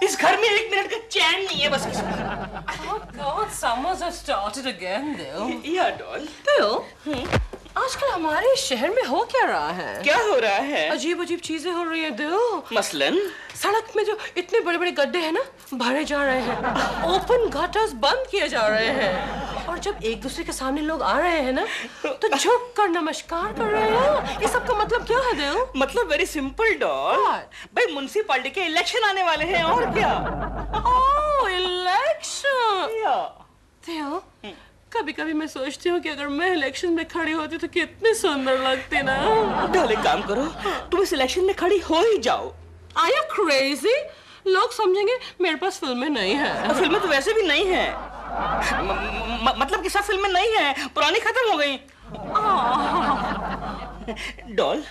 इस घर में 1 मिनट का चैन नहीं है बस। Oh God, summers have started again, Dil. या डॉल। Dil, आजकल हमारे शहर में हो क्या रहा है? क्या हो रहा है? अजीब अजीब चीजें हो रही हैं, दिल। मसलन सड़क में जो इतने बड़े बड़े गड्ढे हैं ना, भरे जा रहे हैं। ओपन गटर्स बंद किए जा रहे हैं। और जब एक दूसरे के सामने लोग आ रहे हैं ना, तो झुक कर नमस्कार कर रहे हैं। इस सब का मतलब क्या है, दिल? मतलब वेरी सिंपल डॉल। भाई म्युनिसिपैलिटी के इलेक्शन आने वाले हैं और क्या। ओह, इलेक्शन। दिल, कभी कभी मैं सोचती हूँ कि अगर मैं इलेक्शन में खड़ी होती तो कितनी सुंदर लगती ना। डॉल एक काम करो, तुम इस इलेक्शन में खड़ी हो ही जाओ। Are you crazy? लोग समझेंगे मेरे पास फिल्में नहीं है। फिल्में तो वैसे भी नहीं है। मतलब कि सब फिल्में नहीं है, पुरानी खत्म हो गई। डॉल,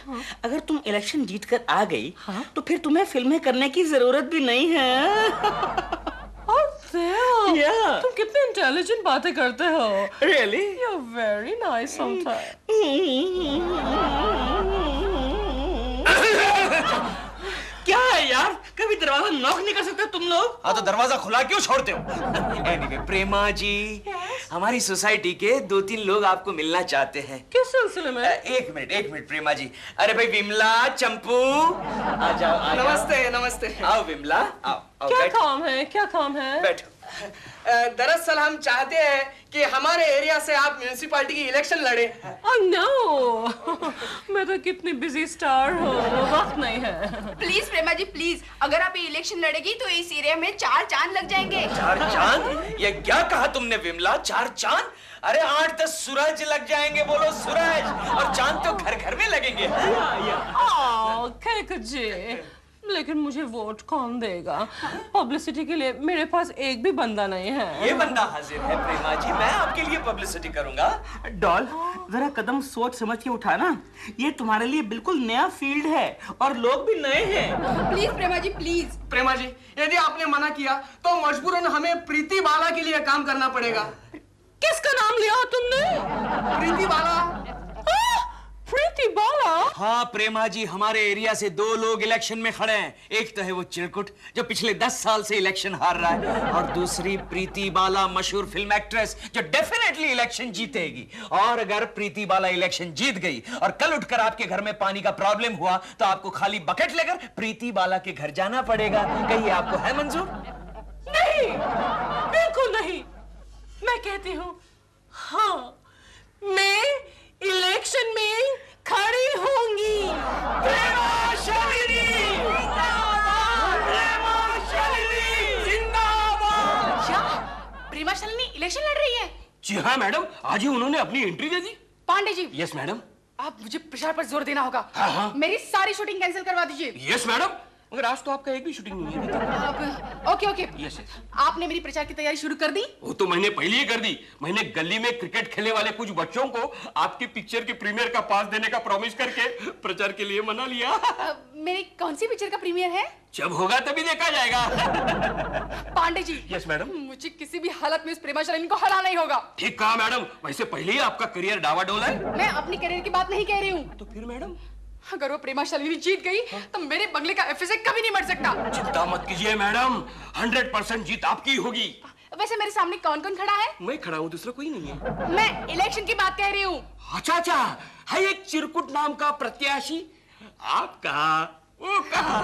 अगर तुम इलेक्शन जीत कर आ गई तो फिर तुम्हें फिल्में करने की जरूरत भी नहीं है। तुम कितने इंटेलिजेंट बातें करते हो। Really? You're very nice sometimes. क्या है यार, कभी दरवाजा नॉक नहीं कर सकते तुम लोग? हाँ तो दरवाजा खुला क्यों छोड़ते हो? Anyway, प्रेमा जी, हमारी सोसाइटी के 2-3 लोग आपको मिलना चाहते हैं। किस सिलसिले में? एक मिनट प्रेमा जी। अरे भाई विमला, चंपू, आ जाओ। नमस्ते नमस्ते। आओ विमला, आओ। क्या काम है? बैठो। दरअसल हम चाहते हैं कि हमारे एरिया से आप म्युनिसिपैलिटी की इलेक्शन लड़े। Oh no! मैं तो कितनी बिजी स्टार हूँ, वक्त नहीं है। प्लीज प्रेमा जी प्लीज, अगर आप ये इलेक्शन लड़ेगी तो इस एरिया में 4 चांद लग जाएंगे। 4 चांद? ये क्या कहा तुमने विमला? 4 चांद? अरे 8-10 सूरज लग जाएंगे, बोलो सूरज। और चांद तो घर घर में लगेंगे। खैर जी, लेकिन मुझे वोट कौन देगा? पब्लिसिटी के लिए मेरे पास एक भी बंदा नहीं है। ये बंदा हाजिर है प्रेमा जी, मैं आपके लिए पब्लिसिटी करूंगा। डॉल, जरा कदम सोच समझ के उठाना। ये तुम्हारे लिए बिल्कुल नया फील्ड है और लोग भी नए हैं। Please Prema ji please. प्रेमा जी, यदि आपने मना किया तो मजबूरन हमें प्रीति बाला के लिए काम करना पड़ेगा। किसका नाम लिया तुमने? प्रीति बाला। प्रीति बाला? हाँ प्रेमा जी, हमारे एरिया से 2 लोग इलेक्शन में खड़े हैं। एक तो है वो चिरकुट जो पिछले 10 साल से इलेक्शन हार रहा है, और दूसरी प्रीति बाला, मशहूर फिल्म एक्ट्रेस जो डेफिनेटली इलेक्शन जीतेगी। और अगर प्रीति बाला इलेक्शन जीत गई और कल उठकर आपके घर में पानी का प्रॉब्लम हुआ तो आपको खाली बकेट लेकर प्रीति बाला के घर जाना पड़ेगा। कहिए, आपको है मंजूर? नहीं, बिल्कुल नहीं। मैं कहती हूँ हाँ, मैं इलेक्शन में खड़ी होंगी। प्रेमा शालिनी जिंदाबाद। क्या प्रेमा शालिनी इलेक्शन लड़ रही है? जी हाँ मैडम, आज ही उन्होंने अपनी एंट्री दे दी। पांडे जी। Yes madam. आप मुझे प्रचार पर जोर देना होगा। हाँ। मेरी सारी शूटिंग कैंसिल करवा दीजिए। यस मैडम, मगर आज तो आपका एक भी शूटिंग नहीं है। ओके। यस। आपने मेरी प्रचार की तैयारी शुरू कर दी? वो तो मैंने पहले ही कर दी। मैंने गली में क्रिकेट खेलने वाले कुछ बच्चों को आपकी पिक्चर के प्रीमियर का पास देने का प्रॉमिस करके प्रचार के लिए मना लिया। मेरी कौन सी पिक्चर का प्रीमियर है? जब होगा तभी देखा जाएगा। पांडे जी। Yes madam. मुझे किसी भी हालत में इस प्रेमा शालिनी को हराना ही होगा। ठीक कहा मैडम, वैसे पहले ही आपका करियर डावाडोल है। मैं अपनी करियर की बात नहीं कह रही हूँ। तो फिर मैडम, अगर वो प्रेमा शालिनी जीत गई तो मेरे बंगले का एफएसए कभी नहीं मर सकता। चिंता मत कीजिए मैडम, 100% जीत आपकी होगी। वैसे मेरे सामने कौन कौन खड़ा है? मैं खड़ा हूँ, दूसरा कोई नहीं है। मैं इलेक्शन की बात कह रही हूँ। अच्छा, है एक चिरकुट नाम का प्रत्याशी। आप कहा, वो कहा।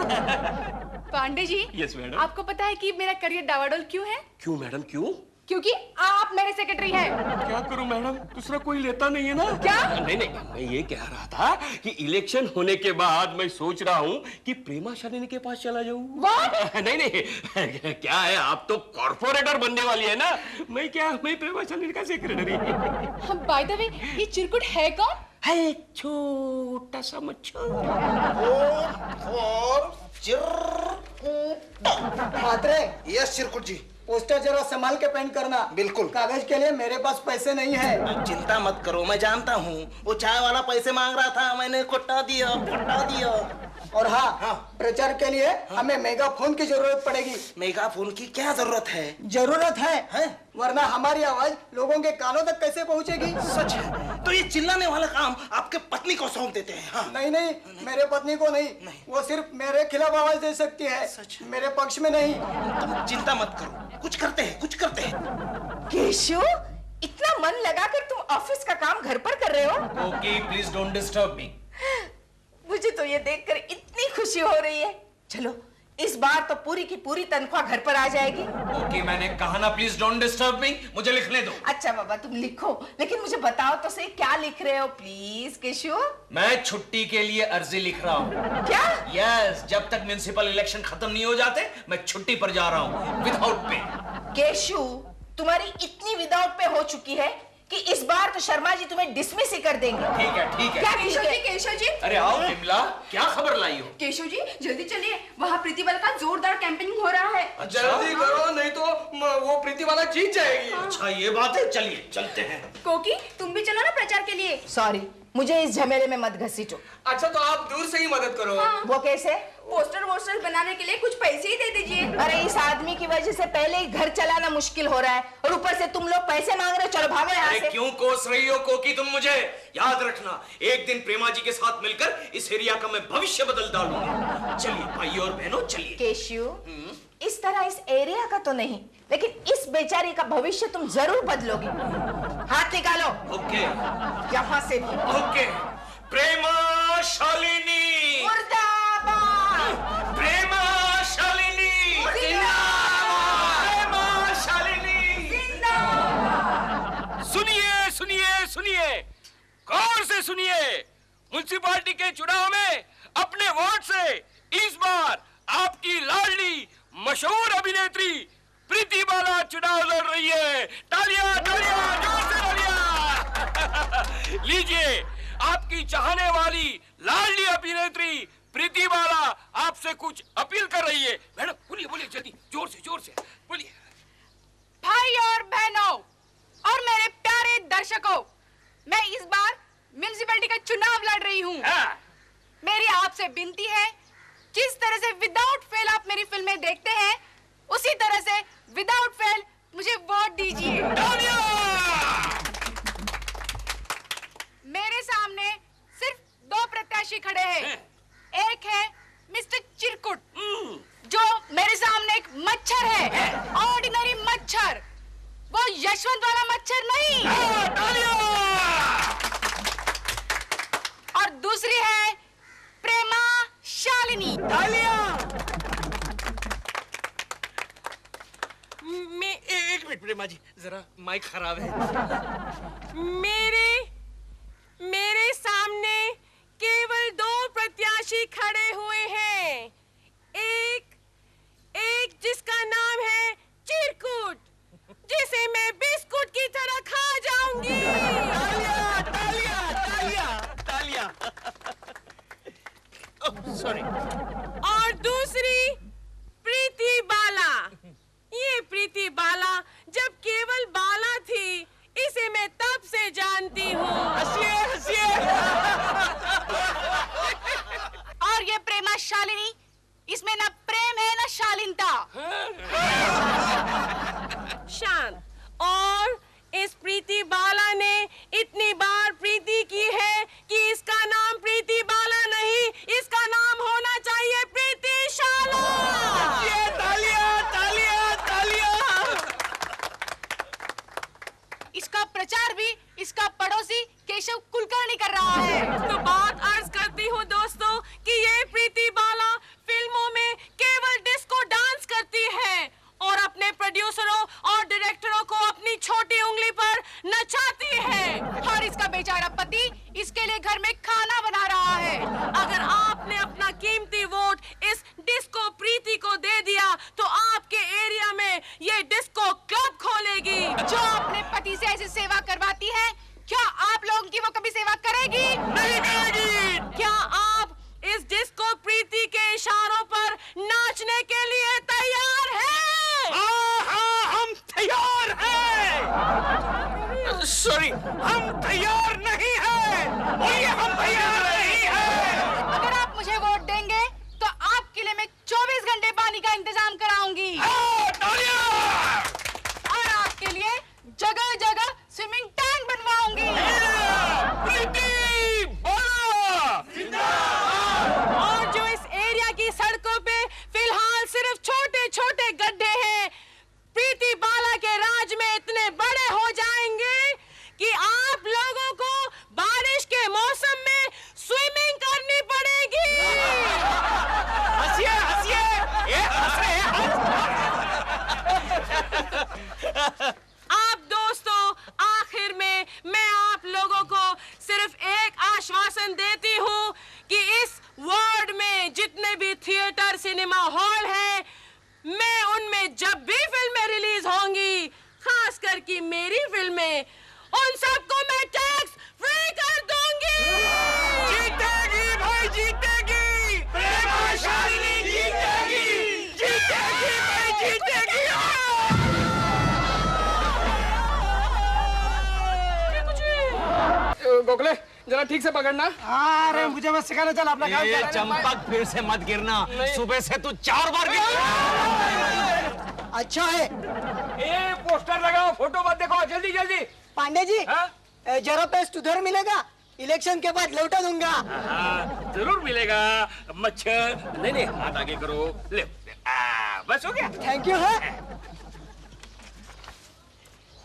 पांडे जी। Yes madam. आपको पता है कि मेरा करियर डावाडोल क्यों है? क्यों मैडम, क्यों? क्योंकि आप मेरे सेक्रेटरी हैं। क्या करूं मैडम, दूसरा कोई लेता नहीं है ना। क्या? नहीं, मैं ये कह रहा था कि इलेक्शन होने के बाद मैं सोच रहा हूँ कि प्रेमा शालिनी के पास चला जाऊं। नहीं, क्या है, आप तो कॉर्पोरेटर बनने वाली है ना। मैं प्रेमा शालिनी का सेक्रेटरी। बाय द वे, ये चिरकुट है कौन? है एक छोटा सा मच्छर। यस चिरकुट जी, पोस्टर जरा संभाल के पेंट करना। बिल्कुल। कागज के लिए मेरे पास पैसे नहीं है। चिंता मत करो, मैं जानता हूँ। वो चाय वाला पैसे मांग रहा था, मैंने कोटा दिया। और हाँ, प्रचार के लिए हमें मेगाफोन की जरूरत पड़ेगी। मेगाफोन की क्या जरूरत है? जरूरत है? वरना हमारी आवाज लोगों के कानों तक कैसे पहुंचेगी? सच है? तो ये चिल्लाने वाला काम आपके पत्नी को सौंप देते हैं। हाँ। नहीं, मेरे पत्नी को नहीं, वो सिर्फ मेरे खिलाफ आवाज दे सकती है, मेरे पक्ष में नहीं। तुम चिंता मत करो, कुछ करते हैं। केशव, इतना मन लगाकर तुम ऑफिस का काम घर पर कर रहे हो? Okay, please don't disturb me. मुझे तो ये देखकर इतनी खुशी हो रही है। चलो, इस बार तो पूरी की पूरी तनख्वाह घर पर आ जाएगी। ओके, मैंने कहा ना प्लीज डोंट डिस्टर्ब मी, मुझे लिखने दो। अच्छा बाबा, तुम लिखो, लेकिन मुझे बताओ तो सही क्या लिख रहे हो प्लीज केशव? मैं छुट्टी के लिए अर्जी लिख रहा हूँ। क्या? यस, जब तक म्युनिसिपल इलेक्शन खत्म नहीं हो जाते मैं छुट्टी पर जा रहा हूँ विदाउट पे। केशव, तुम्हारी इतनी विदाउट पे हो चुकी है कि इस बार तो शर्मा जी तुम्हें डिसमिस ही कर देंगे। ठीक है। क्या केशव जी? अरे आओ विमला, क्या खबर लाई हो? केशव जी जल्दी चलिए, वहाँ प्रीति बाला का जोरदार कैंपेनिंग हो रहा है। जल्दी करो, नहीं तो वो प्रीति वाला जीत जाएगी। अच्छा ये बात है, चलिए चलते हैं। कोकी, तुम भी चलो ना प्रचार के लिए। सॉरी, मुझे इस झमेले में मत घसीटो। अच्छा तो आप दूर से ही मदद करो। वो कैसे? पोस्टर बनाने के लिए कुछ पैसे ही दे दीजिए। अरे इस आदमी की वजह से पहले ही घर चलाना मुश्किल हो रहा है और ऊपर से तुम लोग पैसे मांग रहे हो। चलो भागो यहाँ से। क्यों कोस रही हो कोकी तुम मुझे? याद रखना, एक दिन प्रेमा जी के साथ मिलकर इस एरिया का मैं भविष्य बदल डालूंगा। चलिए भाई और बहनों चलिए। केशव, इस तरह इस एरिया का तो नहीं, लेकिन इस बेचारी का भविष्य तुम जरूर बदलोगे। हाथ निकालो। ओके। यहाँ से भी। ओके। प्रेमा शालिनी। मुर्दाबाद। प्रेमा शालिनी। प्रेमा शालिनी। सुनिए सुनिए सुनिए, गौर से सुनिए। म्युनिसिपालिटी के चुनाव में अपने वोट से इस बार आपकी लाडली मशहूर अभिनेत्री प्रीति बाला चुनाव लड़ रही है। तालियां तालियां, जोर से तालियां। लीजिए, आपकी चाहने वाली लाडली अभिनेत्री प्रीति बाला आपसे कुछ अपील कर रही है। मैडम बोलिए बोलिए, जल्दी जोर से बोलिए। भाई और बहनों और मेरे प्यारे दर्शकों, मैं इस बार म्युनिसिपैलिटी का चुनाव लड़ रही हूँ। मेरी आपसे विनती है, जिस तरह से विदाउट फेल आप मेरी फिल्में देखते हैं, उसी तरह से विदाउट फेल मुझे वोट दीजिए। मेरे सामने सिर्फ 2 प्रत्याशी खड़े हैं। एक है मिस्टर चिरकुट, जो मेरे सामने एक मच्छर है, ऑर्डिनरी मच्छर, वो यशवंत वाला मच्छर नहीं। और दूसरी है प्रेमा शालिनी। एक मिनट प्रेमा जी, जरा माइक खराब है। मेरे सामने केवल 2 प्रत्याशी खड़े हुए हैं। एक जिसका नाम है चिरकुट, जिसे मैं बिस्कुट की तरह खा जाऊंगी। तालियां। सॉरी। और दूसरी प्रीति बाला। ये प्रीति बाला जब केवल बाला थी, इसे मैं तब से जानती हूँ। हंसिए। और ये प्रेमा शालिनी, इसमें ना प्रेम है ना शालीनता। शांत। और इस प्रीति बाला ने इतनी बार प्रीति की है कि इसका नाम प्रीति बाला नहीं, इसका नाम होना चाहिए प्रीति शाला। तालियां। इसका प्रचार भी इसका पड़ोसी केशव कुलकर्णी कर रहा है। तो बात अर्ज करती हूँ दोस्तों कि ये प्रीति बाला फिल्मों में केवल डिस्को डांस करती है और अपने प्रोड्यूसरों और डायरेक्टरों को अपनी छोटी उंगली पर नचाती है। और इसका बेचारा पति इसके लिए घर में खाना बना रहा है। अगर आपने अपना कीमती वोट इस डिस्को प्रीति को दे दिया तो आपके एरिया में ये डिस्को क्लब खोलेगी। जो अपने पति से ऐसी सेवा करवाती है, क्या आप लोगों की वो कभी सेवा करेगी? नहीं करेगी। क्या आप इस डिस्को प्रीति के इशारों पर नाचने के लिए तैयार हैं? हाँ, हम तैयार हैं। सॉरी, हम तैयार नहीं हैं। बोलिए, हम तैयार नहीं हैं। अगर आप मुझे वोट देंगे का इंतजाम कराऊंगी और आपके लिए जगह जगह स्विमिंग टैंक बनवाऊंगी। और जो इस एरिया की सड़कों पे फिलहाल सिर्फ छोटे छोटे गड्ढे हैं, प्रीति बाला के राज में इतने बड़े हो जाएंगे कि आप लोगों को बारिश के मौसम में स्विमिंग करनी पड़ेगी। हंसिए हंसिए, ये हंस रहे हैं। आप दोस्तों, आखिर में मैं आप लोगों को सिर्फ एक आश्वासन देती हूँ कि इस वार्ड में जितने भी थिएटर, सिनेमा हॉल हैं, मैं उनमें जब भी फिल्में रिलीज होंगी, खास करके मेरी फिल्में, उन सबको मैं टैक्स फ्री कर दूंगी। जीतेगी भाई, जीतेगी प्रेमाशालिनी, जीतेगी, जीतेगी भाई, जीतेगी। गोखले जरा ठीक से पकड़ना। अरे मुझे बस सिखाना, चल अपना काम ये कर। चंपक फिर से मत गिरना, सुबह से तू 4 बार गिर। अच्छा है। ए पोस्टर लगाओ, फोटो मत देखो, जल्दी जल्दी। पांडे जी, हाँ? जरा पेस्ट उधर मिलेगा, इलेक्शन के बाद लौटा दूंगा। जरूर मिलेगा मच्छर। नहीं नहीं, हाथ आगे करो, ले बस हो गया। थैंक यू है।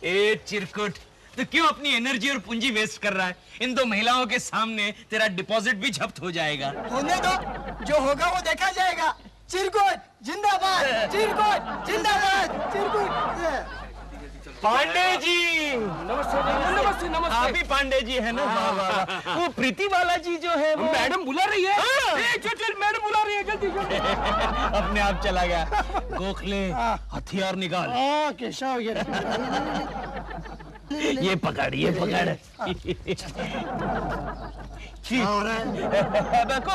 ए चिरकुट, तो क्यों अपनी एनर्जी और पूंजी वेस्ट कर रहा है? इन दो महिलाओं के सामने तेरा डिपॉजिट भी जब्त हो जाएगा। होने दो, जो होगा वो देखा जाएगा। चिरकुट जिंदाबाद, चिरकुट जिंदाबाद, चिरकुट। पांडे जी, नमस्ते नमस्ते नमस्ते। आप ही पांडे जी है ना? वाह वाह वाह। वो प्रीति बाला जी जो है वो मैडम बुला रही है। हाँ। चल चल, मैडम बुला रही है, जल्दी जल्दी। अपने आप चला गया। गोखले, हथियार निकाल। केशव ये पकड़, ये पकड़।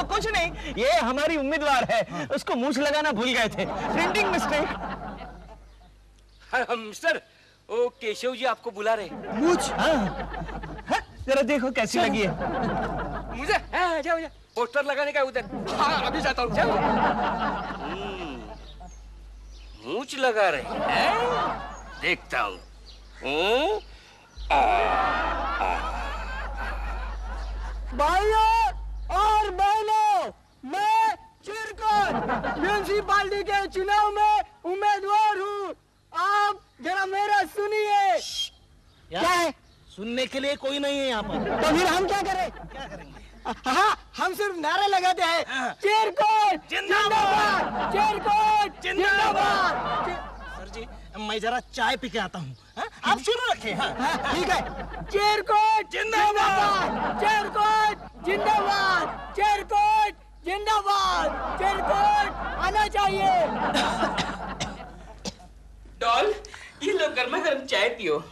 कुछ नहीं, ये हमारी उम्मीदवार है, उसको मूछ लगाना भूल गए थे, प्रिंटिंग मिस्टेक। मिस्टर, ओ केशव जी आपको बुला रहे। मूछ? हाँ, जरा देखो कैसी लगी है। मुझे जाओ जाओ, पोस्टर लगाने का उधर। हाँ अभी जाता हूँ। मूछ लगा रहे हैं, देखता हूँ। भाइयों और बहनों, मैं चिरकुट म्यूनिसिपालिटी के चुनाव में उम्मीदवार हूँ। आप जरा मेरा सुनिए। क्या है? सुनने के लिए कोई नहीं है यहाँ पर। तो फिर हम क्या करें? क्या करेंगे? हाँ, हम सिर्फ नारे लगाते हैं, चिरकुट जिंदाबाद, चिरकुट जिंदाबाद। सर जी, मैं जरा चाय पी के आता हूँ। आप शुरू रखें। हाँ, ठीक है। चिरकुट जिंदाबाद, चिरकुट जिंदाबाद, चिरकुट जिंदाबाद, चिरकुट आना चाहिए। डॉल, ये लो गर्मा गर्म चाय पियो।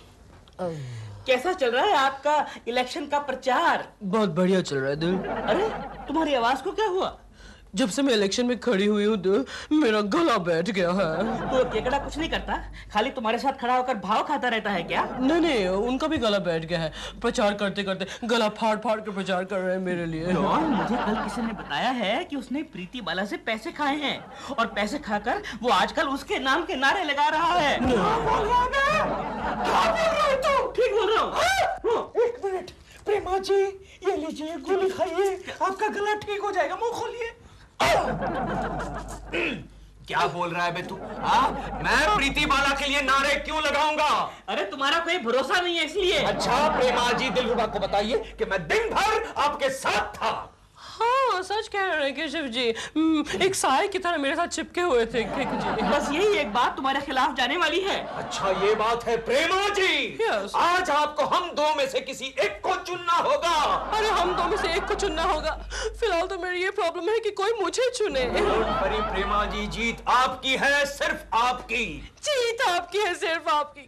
कैसा चल रहा है आपका इलेक्शन का प्रचार? बहुत बढ़िया चल रहा है दिल। अरे तुम्हारी आवाज को क्या हुआ? जब से मैं इलेक्शन में खड़ी हुई हूँ दिल, मेरा गला बैठ गया है। तो केकड़ा कुछ नहीं करता, खाली तुम्हारे साथ खड़ा होकर भाव खाता रहता है क्या? नहीं नहीं, उनका भी गला बैठ गया है। प्रचार करते करते गला फाड़ फाड़ के प्रचार कर रहे हैं मेरे लिए। डॉन, मुझे कल किसी ने बताया है कि उसने प्रीति बाला से पैसे खाए हैं और पैसे खाकर वो आजकल उसके नाम के नारे लगा रहा है। क्या बोल रहा है तू? ठीक बोल रहा हूँ। एक मिनट प्रेमा जी, ये लीजिए गोली खाइए, आपका गला ठीक हो जाएगा। मुंह खोलिए। क्या बोल रहा है बे तू? मैं प्रीति बाला के लिए नारे क्यों लगाऊंगा? अरे तुम्हारा कोई भरोसा नहीं है इसलिए। अच्छा प्रेमा जी, दिलरुबा को बताइए कि मैं दिन भर आपके साथ था। हाँ, सच कह रहे हैं केशव जी। एक साए की तरह मेरे साथ चिपके हुए थे जी। बस यही एक बात तुम्हारे खिलाफ जाने वाली है। अच्छा ये बात है प्रेमा जी। Yes. आज आपको हम दो में से किसी एक को चुनना होगा। अरे हम दो में से एक को चुनना होगा। फिलहाल तो मेरी ये प्रॉब्लम है कि कोई मुझे चुने। परी प्रेमा जी, जीत आपकी है, सिर्फ आपकी। जीत आपकी है, सिर्फ आपकी।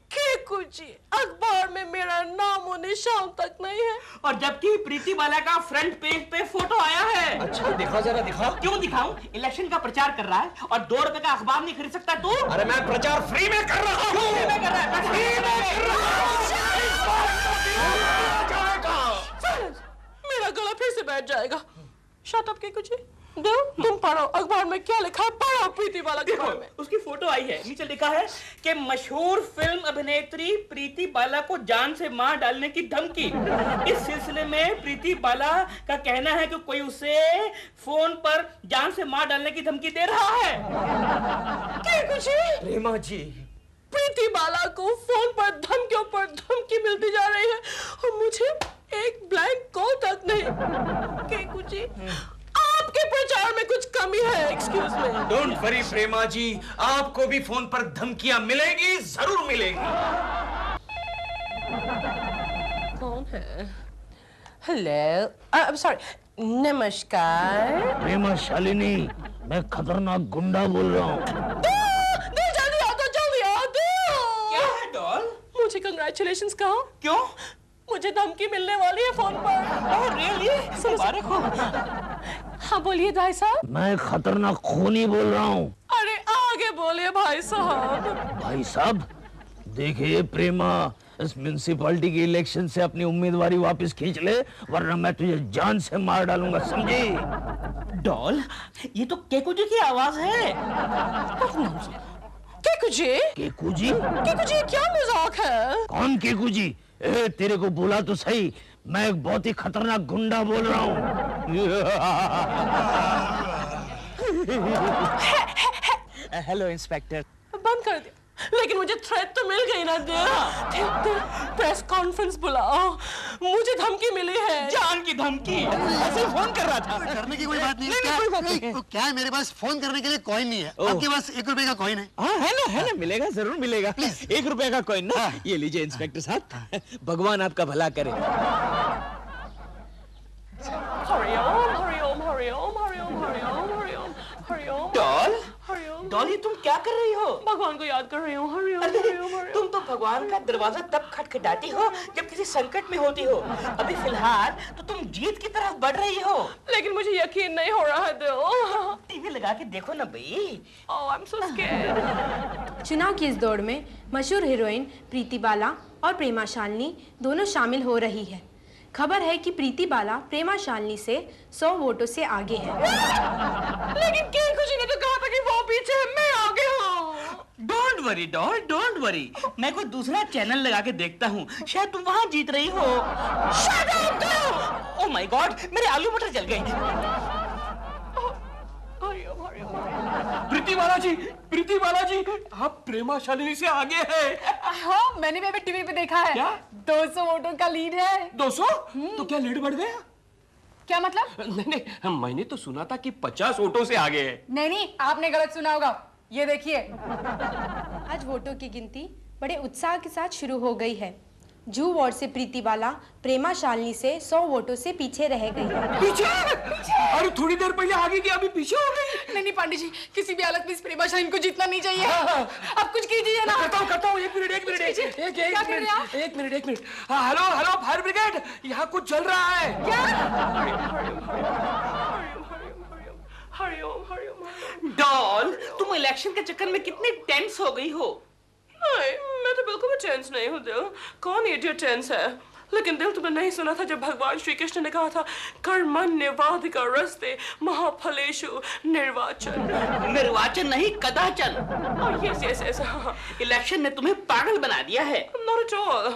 जी, अखबार में मेरा नाम और निशान तक नहीं है। और जबकि प्रीति बाला का फ्रंट पेज पे फोटो आया है। अच्छा दिखा, जरा दिखा। क्यों दिखाऊं? इलेक्शन का प्रचार कर रहा है और 2 रुपए का अखबार नहीं खरीद सकता तू? अरे मैं प्रचार फ्री में कर रहा हूँ। फ्री में कर रहा है? फ्री में कर रहा है। मेरा गला फिर से बैठ जाएगा। शट अप के कुछ। तुम पढ़ो अखबार में क्या लिखा है, पढ़ो प्रीति बाला के बारे में। उसकी फोटो आई है, नीचे लिखा है कि मशहूर फिल्म अभिनेत्री प्रीति बाला को जान से मार डालने की धमकी। इस सिलसिले में प्रीति बाला का कहना है कि कोई उसे फोन पर जान से मार डालने की धमकी दे रहा है। क्या कुछ है? प्रेमा जी, प्रीति बाला को फोन पर धमकी मिलती जा रही है और मुझे एक ब्लैंक कॉल तक नहीं। क्या कुछ है? आपके प्रचार में कुछ कमी है, एक्सक्यूज मी। डोंट वरी प्रेमा जी, आपको भी फोन पर धमकियां मिलेगी, जरूर मिलेगी। कौन है? हेलो, सॉरी, नमस्कार। प्रेमा शालिनी, मैं खतरनाक गुंडा बोल रहा हूँ। जल्दी आओ। क्या है डॉल? मुझे कंग्रेचुलेशंस कहो। क्यों? मुझे धमकी मिलने वाली है फोन पर। रियली? मुबारक हो। हाँ बोलिए भाई साहब। मैं खतरनाक खूनी बोल रहा हूँ। अरे आगे बोलिए भाई साहब। भाई साहब, देखिए प्रेमा, इस म्युनिसिपैलिटी की इलेक्शन से अपनी उम्मीदवारी वापस खींच ले, वरना मैं तुझे जान से मार डालूंगा, समझी? डॉल, ये तो केकू जी की आवाज है। केकू जी? केकू जी? केकू जी क्या मजाक है? कौन केकू जी? तेरे को बोला तो सही, मैं एक बहुत ही खतरनाक गुंडा बोल रहा हूँ। Hello inspector. बंद कर दिया, लेकिन मुझे थ्रेट तो मिल गई ना। प्रेस कॉन्फ्रेंस बुलाओ, मुझे धमकी मिली है। जान की धमकी? ऐसे फोन कर रहा था। करने की कोई बात नहीं, क्या है, मेरे पास फोन करने के लिए कॉइन नहीं है। आपके पास 1 रुपए का कॉइन है? हाँ है ना, मिलेगा, जरूर मिलेगा। 1 रुपए का कॉइन ना, ये लीजिए इंस्पेक्टर साहब, भगवान आपका भला करे। डॉल, ये तुम क्या कर रही हो? भगवान को याद कर रही हूँ। तुम तो भगवान का दरवाजा तब खटखटाती हो जब किसी संकट में होती हो। अभी फिलहाल तो तुम जीत की तरफ बढ़ रही हो। लेकिन मुझे यकीन नहीं हो रहा है दिल। टीवी लगा के देखो ना भाई। Oh, I'm so scared. चुनाव की इस दौड़ में मशहूर हीरोइन प्रीति बाला और प्रेमा शालिनी दोनों शामिल हो रही है। खबर है कि प्रीति बाला प्रेमा शालिनी से 100 वोटों से आगे है। लेकिन केकू जी ने तो कहा था कि वो पीछे है, मैं आगे हूँ। Don't worry doll, don't worry. मैं कोई दूसरा चैनल लगा के देखता हूँ, शायद तुम वहाँ जीत रही हो। Shut up! Oh my God, मेरे आलू मटर जल गए। प्रीति बाला जी, आप प्रेमा शालिनी से आगे हैं। हाँ, मैंने भी अभी टीवी पे देखा है। क्या? 200 वोटों का लीड है। 200? तो क्या लीड बढ़ गया? क्या मतलब? नहीं, मैंने तो सुना था कि 50 वोटों से आगे है। नहीं, आपने गलत सुना होगा। ये देखिए। आज वोटों की गिनती बड़े उत्साह के साथ शुरू हो गई है। जू वार्ड से प्रीति बाला प्रेमा शालिनी से 100 वोटों से पीछे रह गई है। पीछे? अरे थोड़ी देर पहले आगे की, अभी पीछे हो गई। नहीं पंडित जी, किसी भी हालत में इस प्रेमा शालिनी को जीतना नहीं चाहिए। अब कुछ कीजिए ना। करता हूँ, एक मिनट। हेलो फायर ब्रिगेड, यहाँ कुछ चल रहा है। डॉल, तुम इलेक्शन के चक्कर में कितनी टेंस हो गई हो। नहीं, मैं तो बिल्कुल भी टेंस नहीं हूँ दिल। कौन इडियट टेंस है? लेकिन दिल, तुमने नहीं सुना था जब भगवान श्री कृष्ण ने कहा था कर्मण्येवाधिकार रस्ते महाफलेषु निर्वाचन। निर्वाचन नहीं, कदाचन। यस। इलेक्शन ने तुम्हें पागल बना दिया है। Not at all.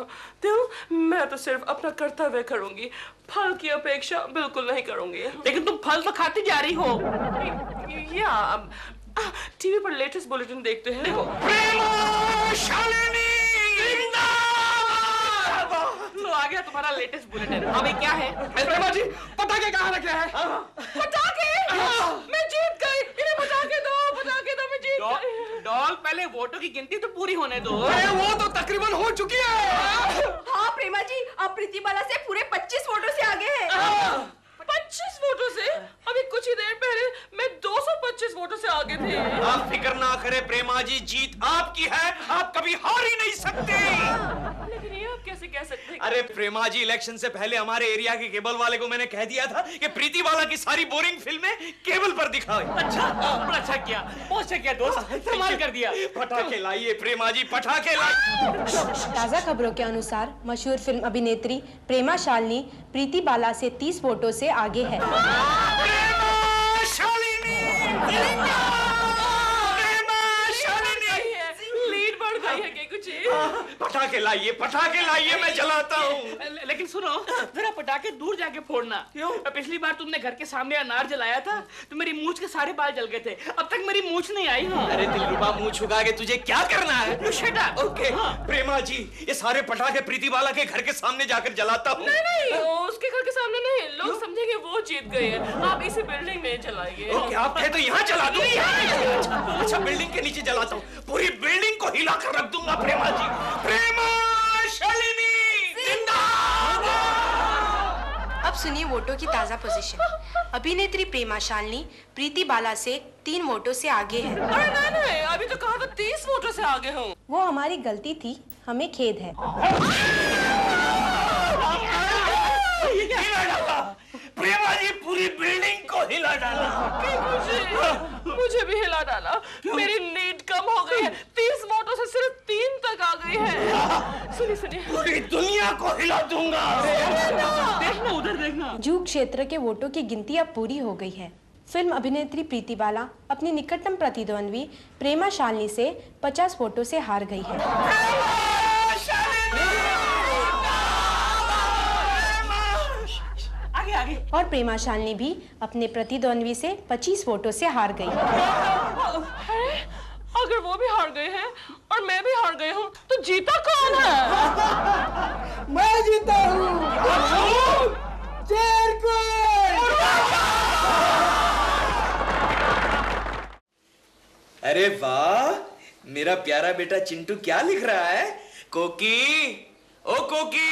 दिल, मैं तो सिर्फ अपना कर्तव्य करूंगी, फल की अपेक्षा बिल्कुल नहीं करूंगी। लेकिन तुम फल तो खाती जा रही हो। या टीवी पर लेटेस्ट बुलेटिन देखते हैं। देखो, लो आ गया तुम्हारा लेटेस्ट बुलेटिन। अबे क्या है? प्रेमा जी, पटाखे कहाँ रखे हैं? पटाखे? मैं जीत गई। इन्हें पटाखे दो, मैं जीत गई। डॉल, पहले वोटों की गिनती तो पूरी होने दो। वो तो तकरीबन हो चुकी है। हाँ प्रेमा जी, अब प्रीति बाला से पूरे 25 वोटों से आगे है। 25 वोटों से? अभी कुछ ही देर पहले मैं 225 वोटों से आगे थे। आप फिक्र ना करें प्रेमा जी, जीत आपकी है, आप कभी हार ही नहीं सकते। लेकिन ये आप कैसे कह सकते हैं? अरे प्रेमा जी, इलेक्शन से पहले हमारे एरिया के केबल वाले को मैंने कह दिया था कि प्रीति बाला की सारी बोरिंग फिल्में केबल पर दिखाओ। अच्छा, बड़ा अच्छा किया, बहुत अच्छा किया दोस्त, कमाल कर दिया। पटाखे लाइए प्रेमा जी, पटाखे लाइए। ताज़ा खबरों के अनुसार मशहूर फिल्म अभिनेत्री प्रेमा शालिनी प्रीति बाला से 30 वोटों से आगे है। प्रेमा लीड बढ़ गई है केकू जी। पटाखे लाइए मैं जलाता हूँ। लेकिन सुनो, जरा पटाखे दूर जाके फोड़ना। क्यों? पिछली बार तुमने घर के सामने अनार जलाया था तो मेरी मूंछ के सारे बाल जल गए थे। अब तक मेरी मूंछ नहीं आई। हाँ। अरे दिलरुबा, मुंह छुपा के तुझे क्या करना है? Shut up. ओके। प्रेमा जी, ये सारे पटाखे प्रीति बाला के घर के सामने जाकर जलाता हूँ। नहीं, उसके घर के सामने नहीं, लोग समझेंगे वो जीत गए हैं। आप इसी बिल्डिंग में जलाइए। ओके, आप कहे तो यहाँ जला दूँ? अच्छा, बिल्डिंग के नीचे जलाता हूँ, पूरी बिल्डिंग को हिला कर रख दूंगा। प्रेमा जी, प्रेमा शालिनी अब सुनिए वोटों की ताज़ा पोजीशन। अभिनेत्री प्रेमा शालिनी प्रीति बाला से 3 वोटों से आगे है। अरे नहीं, अभी तो कहा था 30 वोटों से आगे हूँ। वो हमारी गलती थी, हमें खेद है। प्रेमा जी, पूरी बिल्डिंग को हिला डाला। मुझे भी हिला डाला। मेरी लीड कम हो गई है, 30 वोटों से सिर्फ 3 तक आ गई है। सुनिए, पूरी दुनिया को हिला दूंगा। देखना, उधर देखना। जू क्षेत्र के वोटों की गिनती अब पूरी हो गई है। फिल्म अभिनेत्री प्रीति बाला अपनी निकटतम प्रतिद्वंद्वी प्रेमा शालिनी से 50 वोटों से हार गई है। आगे। और प्रेमा शालिनी भी अपने प्रतिद्वंद्वी से 25 वोटों से हार गई है। अगर वो भी हार गए हैं और मैं भी हार गई हूँ तो जीता कौन है? मैं जीता हूँ। अरे वाह, मेरा प्यारा बेटा चिंटू क्या लिख रहा है? कोकी, ओ कोकी,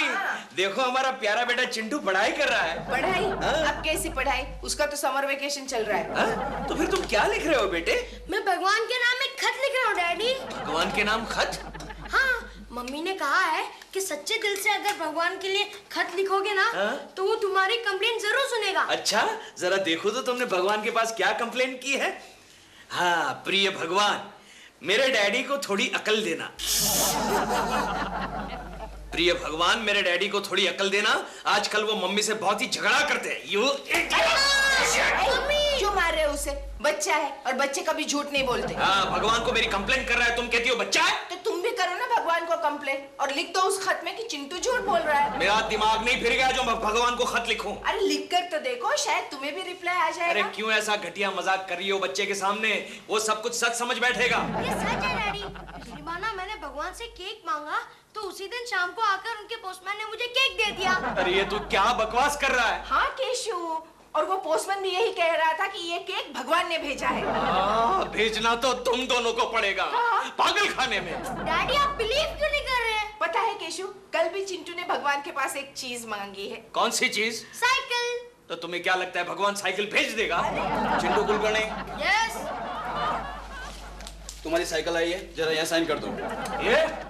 देखो हमारा प्यारा बेटा चिंटू पढ़ाई कर रहा है। पढ़ाई? अब कैसी पढ़ाई? उसका तो समर वेकेशन चल रहा है। तो फिर तुम क्या लिख रहे हो बेटे? मैं भगवान के नाम एक खत लिख रहा हूँ डैडी। भगवान के नाम खत? हाँ, मम्मी ने कहा है कि सच्चे दिल से अगर भगवान के लिए खत लिखोगे ना तो वो तुम्हारी कंप्लेंट जरूर सुनेगा। अच्छा, जरा देखो तो तुमने भगवान के पास क्या कंप्लेंट की है। हाँ, प्रिय भगवान, मेरे डैडी को थोड़ी अकल देना। प्रिय भगवान, मेरे डैडी को थोड़ी अकल देना। आजकल वो मम्मी से बहुत ही झगड़ा करते हैं। क्यों मार रहे हो उसे? बच्चा है और बच्चे कभी झूठ नहीं बोलते। हाँ, भगवान को मेरी कंप्लेंट कर रहा है, तुम कहती हो बच्चा है? तो तुम भी करो ना भगवान को कंप्लेंट और लिख दो उस खत में कि चिंटू झूठ बोल रहा है। मेरा दिमाग नहीं फिर गया जो मैं भगवान को खत लिखूं। अरे लिख कर तो देखो, शायद तुम्हें भी रिप्लाई आ जाएगा। अरे क्यों ऐसा घटिया मजाक कर रही हो बच्चे के सामने? वो सब कुछ सच समझ बैठेगा। ये सच है डैडी। पिछली बार ना मैंने भगवान से केक मांगा तो उसी दिन शाम को आकर उनके पोस्टमैन ने मुझे केक दे दिया। अरे ये तू क्या बकवास कर रहा है? हाँ केशु, और वो पोस्टमैन भी यही कह रहा था कि ये केक भगवान ने भेजा है। भेजना तो तुम दोनों को पड़ेगा पागल खाने में। डैडी आप बिलीव क्यों नहीं कर रहे हैं? पता है केशु, कल भी चिंटू ने भगवान के पास एक चीज मांगी है। कौन सी चीज? साइकिल। तो तुम्हें क्या लगता है भगवान साइकिल भेज देगा? चिंटू कुलकर्णी, यस। तुम्हारी साइकिल आई है, जरा यहाँ साइन कर दो।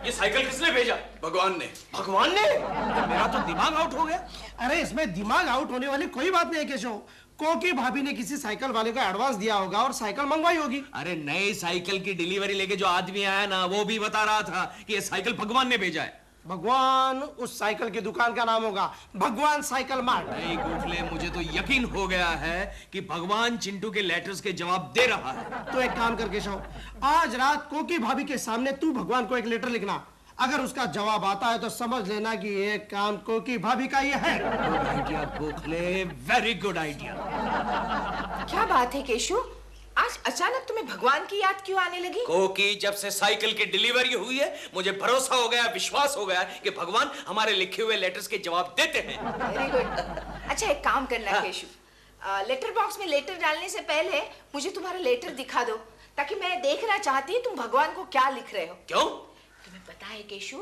ये साइकिल किसने भेजा? भगवान ने। भगवान ने? मेरा तो दिमाग आउट हो गया। अरे इसमें दिमाग आउट होने वाली कोई बात नहीं है केशव। कोकी भाभी ने किसी साइकिल वाले को एडवांस दिया होगा और साइकिल मंगवाई होगी। अरे नई साइकिल की डिलीवरी लेके जो आदमी आया ना, वो भी बता रहा था कि ये साइकिल भगवान ने भेजा है। भगवान उस साइकिल की दुकान का नाम होगा, भगवान साइकिल मार्ट। नहीं गोखले, मुझे तो यकीन हो गया है कि भगवान चिंटू के लेटर्स के जवाब दे रहा है। तो एक काम कर केशव, आज रात कोकी भाभी के सामने तू भगवान को एक लेटर लिखना। अगर उसका जवाब आता है तो समझ लेना कि ये काम कोकी भाभी का ये है। Good idea Gokhale, very good idea. क्या बात है केशु, आज अचानक तुम्हें भगवान की याद क्यों आने लगी? कोकी, जब से साइकिल की डिलीवरी हुई है मुझे भरोसा हो गया, विश्वास हो गया कि भगवान हमारे लिखे हुए लेटर्स के जवाब देते हैं। Very good. अच्छा एक काम करना केशु, लेटर बॉक्स में लेटर डालने से पहले मुझे तुम्हारा लेटर दिखा दो, ताकि मैं देखना चाहती हूँ तुम भगवान को क्या लिख रहे हो। क्यों? तुम्हें पता है केशु,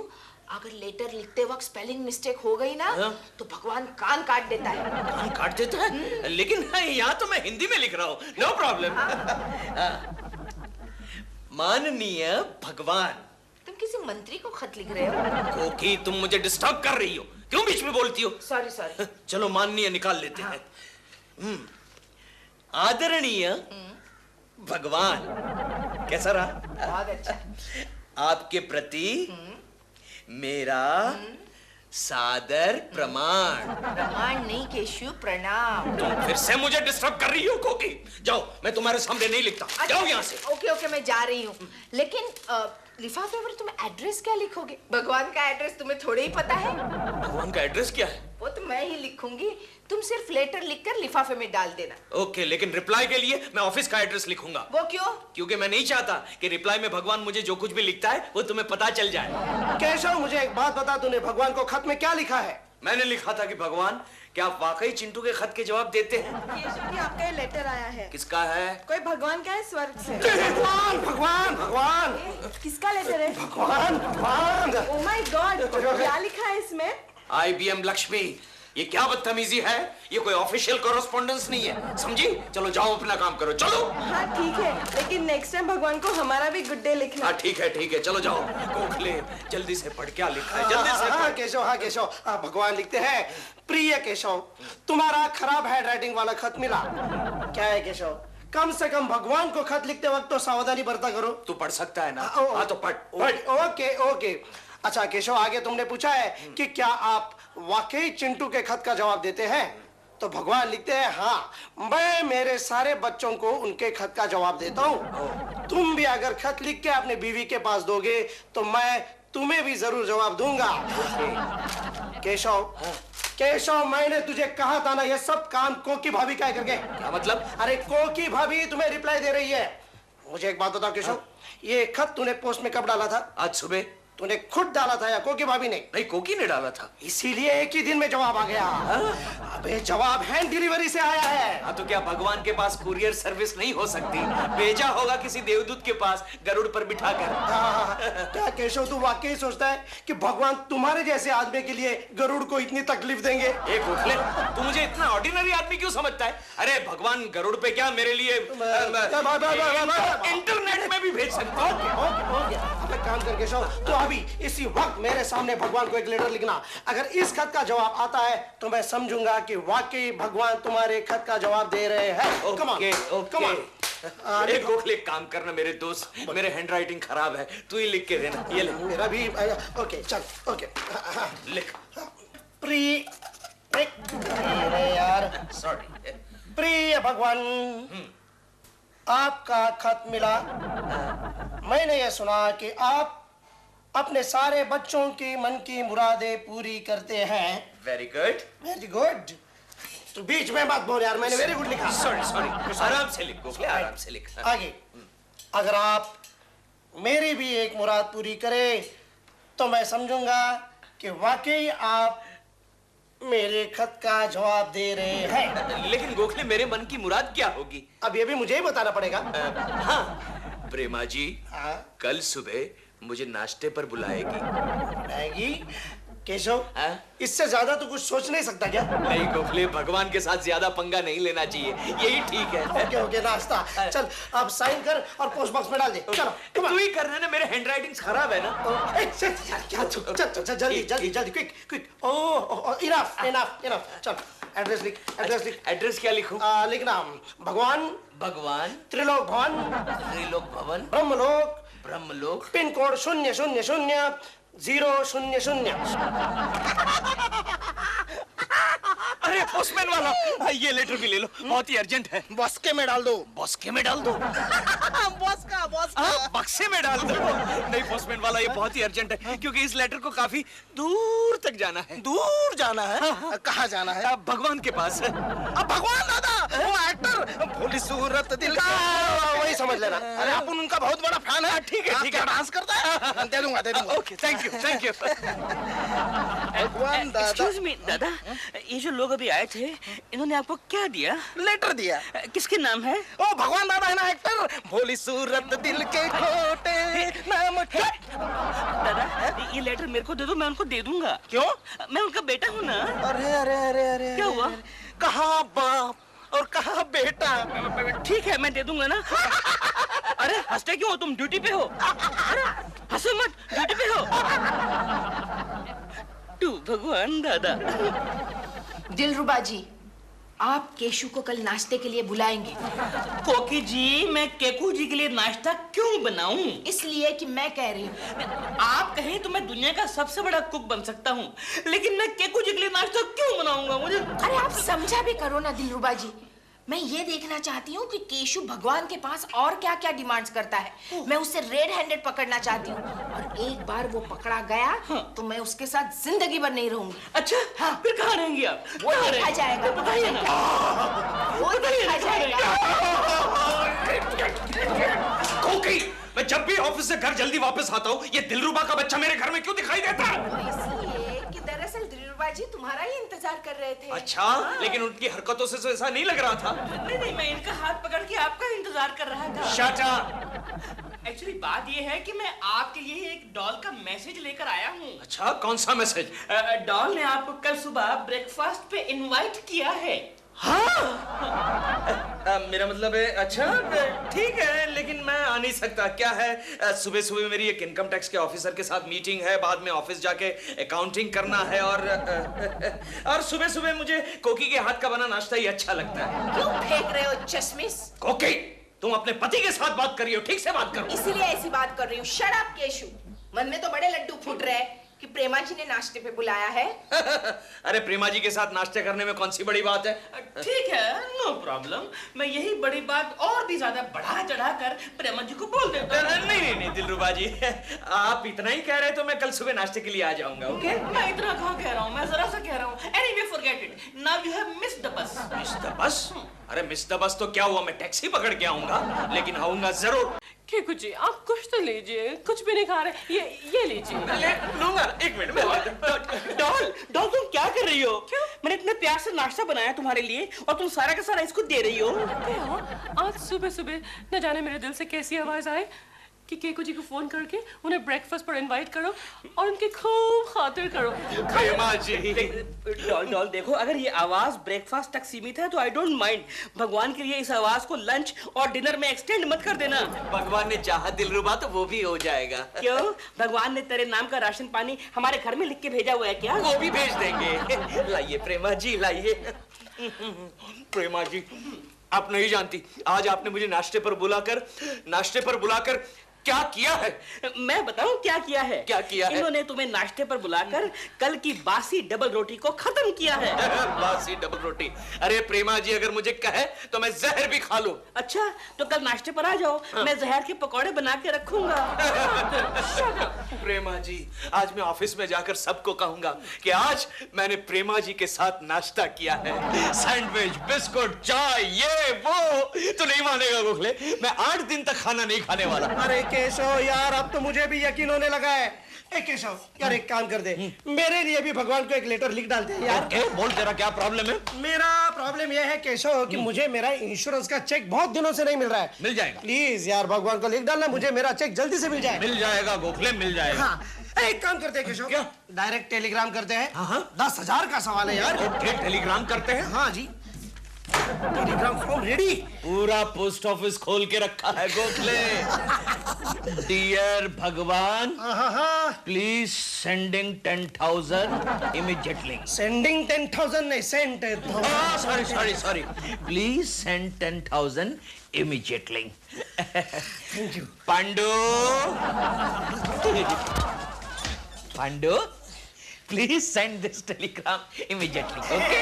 अगर लेटर लिखते वक्त स्पेलिंग मिस्टेक हो गई ना तो भगवान कान काट देता है। कान काट देता है? लेकिन यहाँ तो मैं हिंदी में लिख रहा हूँ, नो प्रॉब्लम। माननीय भगवान। तुम किसी मंत्री को खत लिख रहे हो? कोकी, तुम मुझे डिस्टर्ब कर रही हो, क्यों बीच में बोलती हो? Sorry sorry. चलो माननीय निकाल लेते हैं। आदरणीय भगवान, कैसा रहा? बहुत अच्छा। आपके प्रति मेरा सादर प्रमाण। प्रमाण नहीं केशु, प्रणाम। तुम फिर से मुझे डिस्टर्ब कर रही हो कोकी। जाओ, मैं तुम्हारे सामने नहीं लिखता। जाओ यहाँ से। ओके ओके, मैं जा रही हूँ, लेकिन लिफाफे पर तुम एड्रेस क्या लिखोगे? भगवान का एड्रेस तुम्हें थोड़े ही पता है। भगवान का एड्रेस क्या है? वो तो मैं ही लिखूंगी, तुम सिर्फ लेटर लिखकर लिफाफे में डाल देना। ओके, लेकिन रिप्लाई के लिए मैं ऑफिस का एड्रेस लिखूंगा। वो क्यों? क्योंकि मैं नहीं चाहता कि रिप्लाई में भगवान मुझे जो कुछ भी लिखता है वो तुम्हें पता चल जाए। केशव, मुझे एक बात बता, तूने भगवान को खत में क्या लिखा है? मैंने लिखा था कि भगवान, क्या आप वाकई चिंटू के खत के जवाब देते हैं? केशव जी, आपका ये लेटर आया है। किसका है? कोई भगवान का है, स्वर्ग से। भगवान भगवान भगवान। किसका लेटर है? भगवान भगवान। ओह माय गॉड, क्या लिखा है इसमें? IBM लक्ष्मी, ये क्या बदतमीजी है? ये कोई ऑफिशियल कॉरेस्पॉन्डेंस नहीं है, समझी? चलो जाओ, अपना काम करो, चलो। हाँ ठीक है, लेकिन नेक्स्ट टाइम भगवान को हमारा भी गुड डे लिखना। हाँ ठीक है, चलो जाओ। गोखले, जल्दी से पढ़, क्या लिखा है? जल्दी से हाँ केशव, हाँ केशव, भगवान लिखते हैं, प्रिय केशव, तुम्हारा खराब हैंडराइटिंग वाला खत मिला। क्या है केशव, कम से कम भगवान को खत लिखते वक्त तो सावधानी बरता करो। तू पढ़ सकता है ना? हाँ तो पढ़। Okay okay. अच्छा केशव, आगे तुमने पूछा है कि क्या आप वाकई चिंटू के खत का जवाब देते हैं? तो भगवान लिखते हैं, हाँ, मैं मेरे सारे बच्चों को उनके खत का जवाब देता हूँ। तुम भी अगर खत लिख के अपने बीवी के पास दोगे तो मैं तुम्हें भी जरूर जवाब दूंगा। केशव, केशव, मैंने तुझे कहा था ना, ये सब काम कोकी भाभी का करके। क्या मतलब? अरे कोकी भाभी तुम्हें रिप्लाई दे रही है। मुझे एक बात बता केशव, ये खत तूने पोस्ट में कब डाला था? आज सुबह। तूने खुद डाला था या कोकी भाभी ने? नहीं, कोकी ने डाला था। इसीलिए एक ही दिन में जवाब आ गया। अबे जवाब हैंड डिलीवरी से आया है। हाँ तो क्या भगवान के पास कुरियर सर्विस नहीं हो सकती? भेजा होगा किसी देवदूत के पास, गरुड़ पर बिठाकर। क्या केशव, तू वाकई सोचता है कि भगवान तुम्हारे जैसे आदमी के लिए गरुड़ को इतनी तकलीफ देंगे? एक गोखले, तू मुझे इतना ऑर्डिनरी आदमी क्यों समझता है? अरे भगवान गरुड़ पे क्या, मेरे लिए इंटरनेट में भी भेज सकता है। काम कर केशव, तो अभी इसी वक्त मेरे सामने भगवान को एक लेटर लिखना। अगर इस खत का जवाब आता है तो मैं समझूंगा कि वाकई भगवान तुम्हारे खत का जवाब दे रहे हैं। Come on. एक गोखले, काम करना मेरे दोस्त, मेरे हैंडराइटिंग खराब है, तू ही लिख के देना। ये ले। मेरा भी। ओके चल, ओके लिख। यार सॉरी। प्रिय भगवान, आपका खत मिला। मैंने ये सुना कि आप अपने सारे बच्चों की मन की मुरादें पूरी करते हैं। Very good, very good. तो बीच में मत बोल यार, मैंने वेरी गुड लिखा। सॉरी, आराम से लिख गोखले, आराम से लिख। आगे, अगर आप मेरी भी एक मुराद पूरी करें तो मैं समझूंगा कि वाकई आप मेरे खत का जवाब दे रहे हैं। लेकिन गोखले, मेरे मन की मुराद क्या होगी? अब ये भी मुझे ही बताना पड़ेगा। हाँ, प्रेमा जी, कल सुबह मुझे नाश्ते पर बुलाएगी। केशव, इससे ज्यादा तो कुछ सोच नहीं सकता क्या? नहीं गोखले, भगवान के साथ ज्यादा पंगा नहीं लेना चाहिए, यही ठीक है। ओके ओके, नाश्ता। चल अब साइन कर और पोस्ट बॉक्स में डाल दे। चलो तू ही करना ना, मेरे हैंडराइटिंग खराब है ना। क्या जल्दी जल्दी जल्दी, क्विक क्विक। ओह इनफ इनफ इनफ। चल एड्रेस लिख, एड्रेस लिख। एड्रेस क्या लिखूं? लिखना भगवान त्रिलोक भवन ब्रह्मलोक पिन कोड 000 अरे पोस्टमैन वाला, ये लेटर भी ले लो, बहुत ही अर्जेंट है। बस्के में डाल दो। बस्के में डाल दो? बॉस का बक्से में डाल दो? नहीं पोस्टमैन वाला, ये बहुत ही अर्जेंट है, क्योंकि इस लेटर को काफी दूर तक जाना है। दूर जाना है? कहाँ जाना है? भगवान के पास। अब भगवान दादा, वो एक्टर भोली सूरत दिल का, वही समझ लेना। अरे अपन उनका बहुत बड़ा फैन है। ठीक है, डांस करता है। दे दूंगा। Okay, thank you. भगवान दादा। एक्सक्यूज मी दादा, ये जो लोग अभी आए थे, इन्होंने आपको क्या दिया? लेटर दिया। किसके नाम है? ओ भगवान दादा है ना एक्टर, भोली सूरत दिल के खोटे नाम। दादा, ये लेटर मेरे को दे दो, मैं उनको दे दूंगा। क्यों? मैं उनका बेटा हूँ ना। अरे क्या हुआ? कहाँ बाप और कहाँ बेटा? ठीक है, मैं दे दूंगा ना। अरे हंसते क्यों हो तुम? ड्यूटी पे हो। अरे हंसो मत, ड्यूटी पे हो। तू भगवान दादा। दिलरुबा जी, आप केशु को कल नाश्ते के लिए बुलाएंगे। कोकी जी, मैं केकू जी के लिए नाश्ता क्यों बनाऊं? इसलिए कि मैं कह रही हूँ। आप कहें तो मैं दुनिया का सबसे बड़ा कुक बन सकता हूँ, लेकिन मैं केकू जी के लिए नाश्ता क्यों बनाऊंगा? मुझे अरे आप समझा भी करो ना दिलरुबा जी। मैं ये देखना चाहती हूँ कि केशु भगवान के पास और क्या क्या डिमांड्स करता है। मैं उसे रेड हैंडेड पकड़ना चाहती हूँ, और एक बार वो पकड़ा गया तो मैं उसके साथ जिंदगी भर नहीं रहूंगी। अच्छा, हाँ, फिर कहाँ रहेंगी आप? वो देखा जाएगा। बताइए ना। वो देखा जाएगा। कोकी, मैं जब भी ऑफिस से घर जल्दी वापस आता हूँ, ये दिलरुबा का बच्चा मेरे घर में क्यों दिखाई देता है? इसलिए कि दरअसल दिलरुबा जी तुम्हारा ही इंतजार कर रहे थे। अच्छा, लेकिन उनकी हरकतों से ऐसा नहीं लग रहा था। नहीं, मैं इनका हाथ पकड़ के आपका इंतजार कर रहा था। Shut up! एक्चुअली बात ये है कि मैं आपके लिए एक डॉल का मैसेज लेकर आया हूँ। अच्छा, कौन सा मैसेज? डॉल ने आपको कल सुबह ब्रेकफास्ट पे इनवाइट किया है। मेरा मतलब है, अच्छा ठीक है, लेकिन मैं आ नहीं सकता। क्या है, सुबह सुबह मेरी एक इनकम टैक्स के ऑफिसर के साथ मीटिंग है, बाद में ऑफिस जाके अकाउंटिंग करना है, और सुबह सुबह मुझे कोकी के हाथ का बना नाश्ता ही अच्छा लगता है। क्यों फेंक रहे हो चश्मिश? कोकी, तुम अपने पति के साथ बात कर रही हो, ठीक से बात करो। इसीलिए ऐसी बात कर रही हूँ। Shut up Keshu. मन में तो बड़े लड्डू फूट रहे हैं कि प्रेमा जी ने नाश्ते पे बुलाया है। अरे प्रेमा जी के साथ नाश्ते करने में कौन सी बड़ी बात है? ठीक है, नो प्रॉब्लम। मैं यही बड़ी बात और भी ज्यादा बढ़ा चढ़ा कर प्रेमा जी को बोल देता हूँ। नहीं दिलरुबा जी, आप इतना ही कह रहे तो मैं कल सुबह नाश्ते के लिए आ जाऊंगा। ओके? मैं इतना कहाँ कह रहा हूँ, मैं जरा सा कह रहा हूँ। Anyway forget it, now you have missed the bus. Missed the bus? अरे मिस्ड द बस तो क्या हुआ, मैं टैक्सी पकड़ के आऊंगा, लेकिन आऊंगा जरूर। केकू जी, आप कुछ तो लीजिए। कुछ भी नहीं खा रहे, ये लीजिए। लूंगा, एक मिनट में। डॉल तुम क्या कर रही हो? क्यों? मैंने इतने प्यार से नाश्ता बनाया तुम्हारे लिए और तुम सारा का सारा इसको दे रही हो। आज सुबह सुबह न जाने मेरे दिल से कैसी आवाज आए कि केकू जी को फोन करके उन्हें ब्रेकफास्ट पर इनवाइट करो और उनकी खूब खातिर करो। प्रेमा जी, डॉल देखो, अगर ये आवाज ब्रेकफास्ट तक सीमित है तो आई डोंट माइंड। भगवान के लिए इस आवाज को लंच और डिनर में एक्सटेंड मत कर देना। भगवान ने चाहा दिलरुबा तो वो भी हो जाएगा। क्यों? भगवान ने तेरे नाम का राशन पानी हमारे घर में लिख के भेजा हुआ है क्या? वो भी भेज देंगे। लाइए प्रेमा जी, लाइए। प्रेमा जी, आप नहीं जानती, आज आपने मुझे नाश्ते पर बुलाकर क्या किया है? मैं बताऊं क्या किया है? क्या किया है? इन्होंने तुम्हें नाश्ते पर बुलाकर कल की बासी डबल रोटी को खत्म किया है। बासी डबल रोटी? अरे प्रेमा जी, अगर मुझे कहे तो मैं जहर भी खा लूं। अच्छा, तो कल नाश्ते पर आ जाओ। मैं जहर के पकौड़े बना के रखूंगा। प्रेमा जी, आज मैं ऑफिस में जाकर सबको कहूंगा कि आज मैंने प्रेमा जी के साथ नाश्ता किया है। सैंडविच, बिस्कुट, चाय, ये वो। तो नहीं मानेगा गोखले, मैं 8 दिन तक खाना नहीं खाने वाला। अरे केशव यार, अब तो मुझे भी यकीन होने लगा है। ए केशव यार, एक काम कर दे, मेरे लिए भी भगवान को एक लेटर लिख डालते हैं यार। बोल, तेरा क्या प्रॉब्लम है? मेरा प्रॉब्लम यह है केशव कि मुझे मेरा इंश्योरेंस का चेक बहुत दिनों से नहीं मिल रहा है। मिल जाएगा। प्लीज यार, भगवान को लिख डालना, मुझे मेरा चेक जल्दी से मिल जाए। मिल जाएगा गोखले, मिल जाएगा। हाँ, एक काम करते हैं केशव, क्या? डायरेक्ट टेलीग्राम करते हैं। हाँ। 10,000 का सवाल है यार। ओके, टेलीग्राम करते हैं। हाँ जी, टेलीग्राम फॉर्म रेडी। पूरा पोस्ट ऑफिस खोल के रखा है गोखले। डियर भगवान, प्लीज सेंडिंग 10,000 इमीडिएटली। सेंडिंग 10,000 नहीं, send. Sorry, please send 10,000 immediately. Thank you. Pandu, please send this Telegram immediately. Okay?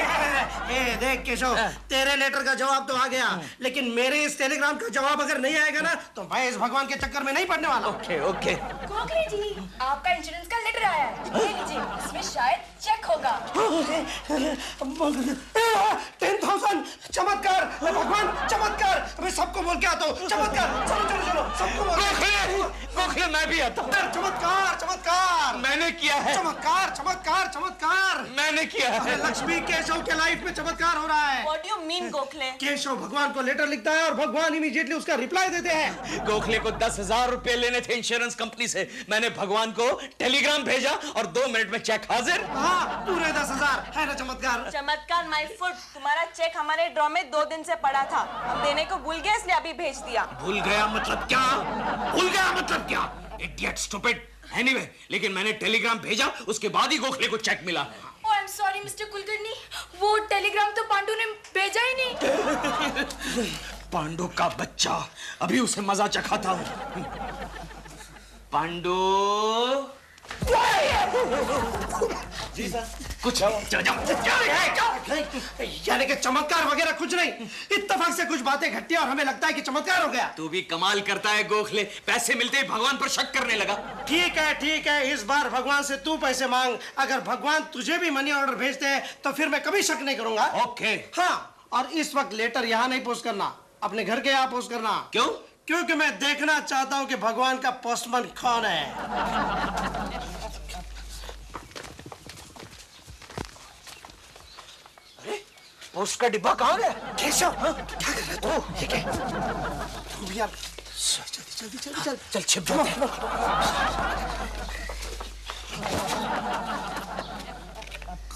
देख केशव, तेरे लेटर का जवाब तो आ गया, लेकिन मेरे इस टेलीग्राम का जवाब अगर नहीं आएगा ना, तो मैं इस भगवान के चक्कर में नहीं पड़ने वाला। ओके। गोखले जी, आपका इंश्योरेंस का लेटर आया है, ले लीजिए, इसमें शायद चेक होगा। 10,000, चमत्कार भगवान, चमत्कार। मैं सबको बोल के आता हूँ, चमत्कार। चलो, सबको बोल। गोखले, मैं भी आता हूँ। चमत्कार। मैंने किया है। चमत्कार। मैंने किया है। लक्ष्मी, केशव के लाइफ में चमत्कार हो रहा है। What do you mean, Gokhale? Keshav भगवान को लेटर लिखता है और भगवान इमीडिएटली उसका रिप्लाई देते हैं। गोखले को 10,000 रुपए लेने थे इंश्योरेंस कंपनी से। मैंने भगवान को टेलीग्राम भेजा और 2 मिनट में चेक हाजिर। हाँ, पूरे 10,000 है ना चमत्कार। चमत्कार माय फुट, तुम्हारा चेक हमारे ड्रॉ में 2 दिन से पड़ा था, हम देने को भूल गए, इसलिए अभी भेज दिया। भूल गया मतलब क्या? Idiot, stupid. एनीवे, लेकिन मैंने टेलीग्राम भेजा, उसके बाद ही गोखले को चेक मिला। Oh, I'm sorry mister Kulkarni, वो टेलीग्राम तो पांडु ने भेजा ही नहीं। पांडु का बच्चा, अभी उसे मजा चखाता हूँ। पांडु जी सर। कुछ यानी कि चमत्कार वगैरह कुछ नहीं, इत्तेफाक से कुछ बातें घटी और हमें लगता है कि चमत्कार हो गया। तू भी कमाल करता है गोखले, पैसे मिलते ही भगवान पर शक करने लगा। ठीक है, इस बार भगवान से तू पैसे मांग। अगर भगवान तुझे भी मनी ऑर्डर भेजते हैं तो फिर मैं कभी शक नहीं करूंगा। ओके। हाँ, और इस वक्त लेटर यहाँ नहीं पोस्ट करना, अपने घर के यहाँ पोस्ट करना। क्यों? क्योंकि मैं देखना चाहता हूँ कि भगवान का पोस्टमैन कौन है। पोस्ट का डिब्बा कहाँ गया? केशव, क्या कर रहा है तू? ठीक है, तू भी यार जल्दी चल छिप जाते हैं।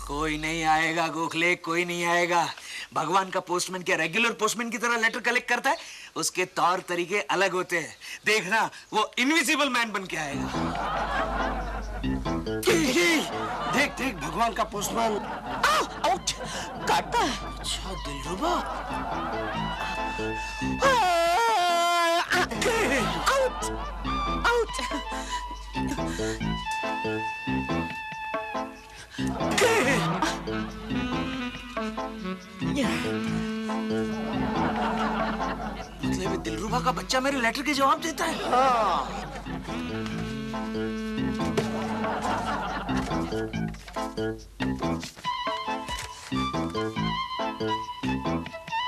कोई नहीं आएगा गोखले, कोई नहीं आएगा। भगवान का पोस्टमैन क्या रेगुलर पोस्टमैन की तरह लेटर कलेक्ट करता है? उसके तौर तरीके अलग होते हैं। देखना, वो इनविजिबल मैन बन के आएगा। देख भगवान का पोस्टमैन। आउट, काटता है। अच्छा दिलरुबा। Out, out. मतलब दिलरुबा का बच्चा मेरे लेटर के जवाब देता है? हाँ।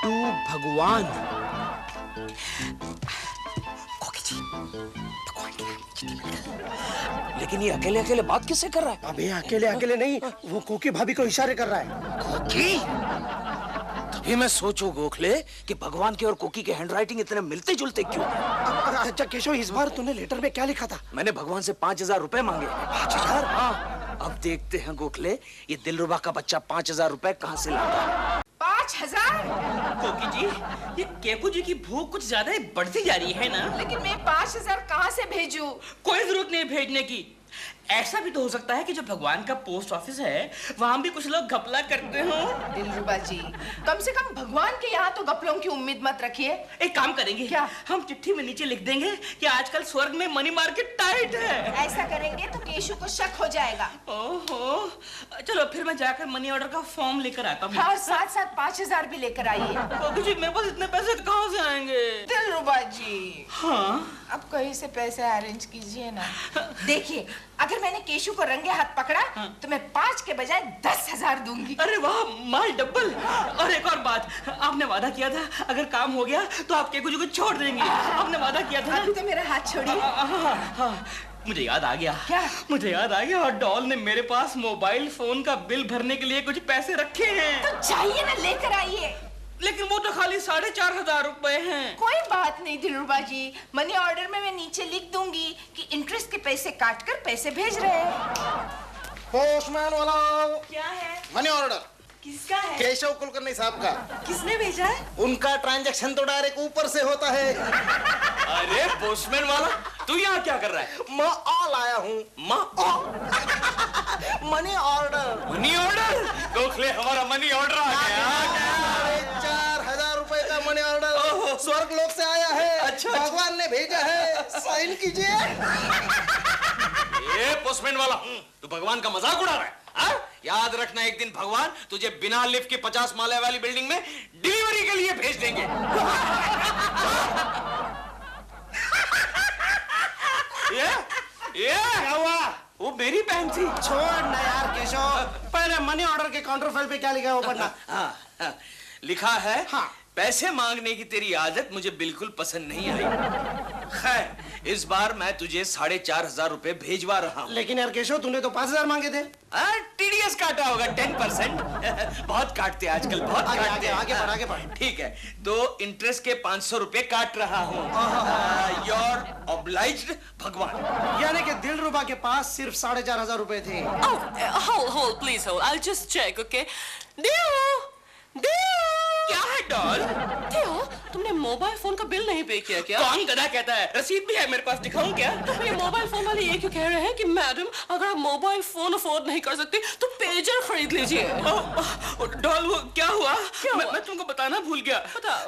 तू भगवान। लेकिन ये अकेले अकेले बात किससे कर रहा है? अबे अकेले नहीं, वो कोकी भाभी को इशारे कर रहा है। कोकी? तभी मैं सोचूं गोखले कि भगवान के और कोकी के हैंडराइटिंग इतने मिलते जुलते क्यों? अच्छा केशव, इस बार तूने लेटर में क्या लिखा था? मैंने भगवान से 5,000 रुपए मांगे। 5,000? हाँ। अब देखते हैं गोखले, ये दिलरुबा का बच्चा 5,000 रुपए कहाँ से लाता है। 5,000? कोकी जी, ये केकू जी की भूख कुछ ज्यादा ही बढ़ती जा रही है ना? लेकिन मैं 5,000 कहाँ से भेजूं? कोई जरूरत नहीं भेजने की। ऐसा भी तो हो सकता है कि जो भगवान का पोस्ट ऑफिस है वहां भी कुछ लोग घपला करते हो। दिलरुबा जी, कम से कम भगवान के यहाँ तो घपलों की उम्मीद मत रखिए। एक काम करेंगे क्या? हम चिट्ठी में नीचे लिख देंगे कि आजकल स्वर्ग में मनी मार्केट टाइट है। ऐसा करेंगे तो केशु को शक हो जाएगा। ओहो, चलो फिर मैं जाकर मनी ऑर्डर का फॉर्म लेकर आता हूँ। और साथ साथ 5,000 भी लेकर आइए। कोकी जी, मेरे पास इतने पैसे कहाँ से आएंगे? दिलरुबा जी, हाँ, अब कहीं से पैसे अरेंज कीजिए ना। देखिए, अगर मैंने केशु को रंगे हाथ पकड़ा तो मैं 5 के बजाय 10,000 दूंगी। अरे वाह, माल डबल। और एक और बात, आपने वादा किया था अगर काम हो गया तो आप केकू जी को छोड़ देंगे। आपने वादा किया था। अभी तो मेरा हाथ छोड़िए। मुझे याद आ गया। क्या? मुझे याद आ गया, और डॉल ने मेरे पास मोबाइल फोन का बिल भरने के लिए कुछ पैसे रखे हैं। तो चाहिए ना, लेकर आइए। लेकिन वो तो खाली 4,500 रुपए हैं। कोई बात नहीं दिलरुबा जी, मनी ऑर्डर में मैं नीचे लिख दूंगी कि इंटरेस्ट के पैसे काटकर पैसे भेज रहे हैं। पोस्टमैन वाला क्या है? Money order. किसका है? केशव कुलकर्णी साहब का। किसने भेजा है? उनका ट्रांजैक्शन तो डायरेक्ट ऊपर से होता है। अरे पोस्टमैन वाला, तू यहाँ क्या कर रहा है? मैं ऑल आया हूँ। Money order. Money order? Gokhale, हमारा मनी ऑर्डर आ गया। 4,000 रुपए का मनी ऑर्डर स्वर्ग लोक से आया है। अच्छा, भगवान ने भेजा है, साइन कीजिए। ये पोस्टमैन वाला, तू भगवान का मजाक उड़ा रहा है? हाँ? याद रखना, एक दिन भगवान तुझे बिना लिफ्ट के 50 माले वाली बिल्डिंग में डिलीवरी के लिए भेज देंगे। ये क्या हुआ? वो मेरी बहन थी। छोड़ ना यार केशव, पहले मनी ऑर्डर के काउंटर फाइल पे क्या लिखा है वो पढ़ना। हाँ, लिखा है, हाँ। पैसे मांगने की तेरी आदत मुझे बिल्कुल पसंद नहीं आई। खैर, इस बार मैं तुझे 4,500 रुपए भेजवा रहा हूँ। लेकिन यार केशव, तूने तो 5,000 मांगे थे। TDS काटा होगा 10%। बहुत काटते आजकल, बहुत काटते। आगे बढ़। ठीक है, तो इंटरेस्ट के 500 रुपए काट रहा हूँ। योर ऑब्लाइज्ड भगवान। यानी कि दिलरुबा के पास सिर्फ 4,500 रुपए थे। hold, please hold. I'll just check, okay? Dio! क्या है डॉल? Dio, तुमने मोबाइल फोन का बिल नहीं पे किया क्या? कौन गधा कहता है? रसीद भी है मेरे पास, दिखाऊं क्या? तो ये मोबाइल फोन वाले ये क्यों कह रहे हैं कि मैडम अगर आप मोबाइल फोन अफोर्ड नहीं कर सकती तो पेजर खरीद लीजिए। डॉल वो क्या हुआ? मैं तुमको बताना भूल गया।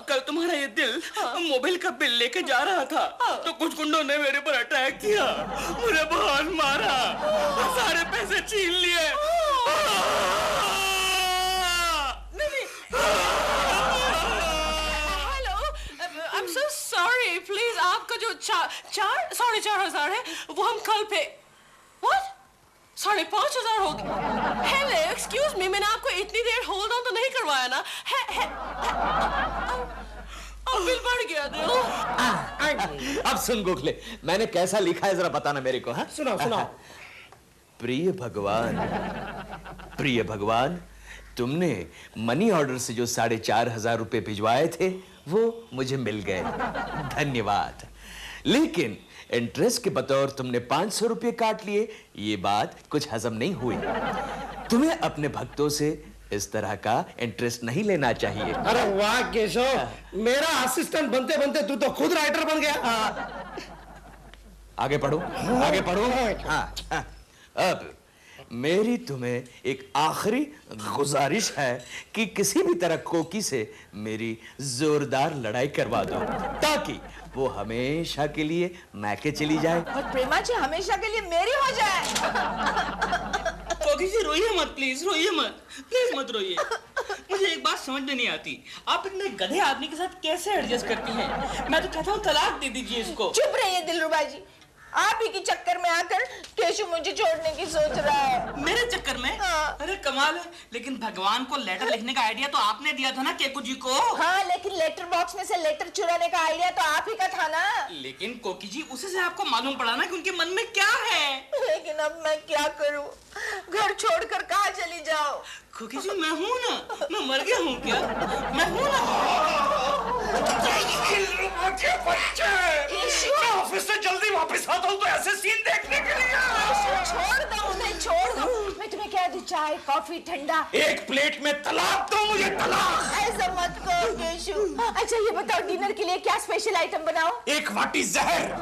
कल तुम्हारा ये दिल मोबाइल का बिल लेके जा रहा था तो कुछ गुंडों ने मेरे पर अटैक किया, मुझे बहुत मारा, सारे पैसे छीन लिए। Hello, I am so sorry, please आपका जो 4,500 है वो हम कल पे 5,500 हो गए। हेलो, एक्सक्यूज मी, मैंने आपको इतनी देर होल्ड ऑन तो नहीं करवाया ना? अब बिल बढ़ गया दिल। अब सुन गोखले, मैंने कैसा लिखा है जरा बताना मेरे को। हाँ, सुनाओ। प्रिय भगवान, तुमने मनी ऑर्डर से जो 4,500 रुपए भिजवाए थे वो मुझे मिल गए, धन्यवाद। लेकिन इंटरेस्ट के बतौर तुमने 500 रुपए काट लिए, ये बात कुछ हजम नहीं हुई। तुम्हें अपने भक्तों से इस तरह का इंटरेस्ट नहीं लेना चाहिए। अरे वाह केशव, मेरा असिस्टेंट बनते बनते तू तो खुद राइटर बन गया। आगे पढ़ो। हाँ। अब मेरी तुम्हें एक आखिरी गुजारिश है कि किसी भी तरह कोकी से मेरी जोरदार लड़ाई करवा दो ताकि वो हमेशा के लिए मैके चली जाए और प्रेमा जी हमेशा के लिए मेरी हो जाए। कोकी जी रोइए मत, प्लीज रोइए मत, प्लीज मत रोइए। मुझे एक बात समझ में नहीं आती, आप इतने गधे आदमी के साथ कैसे एडजस्ट करती हैं? मैं तो कहता हूँ तलाक दे दीजिए इसको। चुप रहिए दिलरुबा जी, आप ही के चक्कर में आकर केशु मुझे छोड़ने की सोच रहा है। मेरे चक्कर में? हाँ। अरे कमाल है, लेकिन भगवान को लेटर लिखने का आइडिया तो आपने दिया था ना केकू जी को। हाँ, लेकिन लेटर बॉक्स में से लेटर चुराने का आइडिया तो आप ही का था ना। लेकिन कोकी जी उसी से आपको मालूम पड़ा ना कि उनके मन में क्या है। लेकिन अब मैं क्या करूं? घर छोड़कर कहाँ चली जाओ? कोकी जी मैं हूँ ना, मैं मर गया हूँ क्या? मैं हूँ ना। ऑफिस से जल्दी वापस आता हूँ तो ऐसे सीन देखने के लिए। छोड़ दो उन्हें, छोड़ दो। मैं तुम्हें क्या दूं, चाय, कॉफी, ठंडा? एक प्लेट में तलाक दो मुझे, तलाक। ऐसा मत करो केशु। अच्छा ये बताओ, डिनर के लिए क्या स्पेशल आइटम बनाओ? एक वाटी जहर।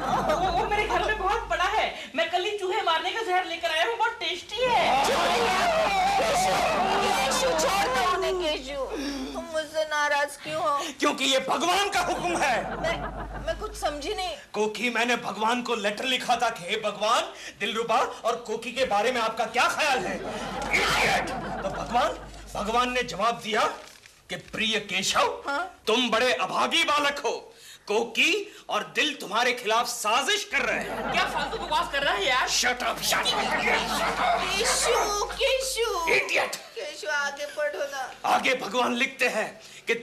वो मेरे घर में बहुत बड़ा है, मैं कल ही चूहे मारने का जहर लेकर आया हूँ, बहुत टेस्टी है। केशु छोड़ दो उन्हें। केशु तुम मुझसे नाराज क्यों हो? क्योंकि ये भगवान का हुक्म है। मैं कुछ समझी नहीं। कोकी, मैंने भगवान को लेटर लिखा था कि हे भगवान, दिलरुबा और कोकी के बारे में आपका क्या ख्याल है? तो भगवान ने जवाब दिया कि प्रिय केशव, तुम बड़े अभागी बालक हो। कोकी और दिल तुम्हारे खिलाफ साजिश कर रहे हैं। क्या फालतू बकवास कर रहा है यार? Shut up. Keshu idiot. Keshu आगे पढ़ो ना। आगे भगवान लिखते हैं कि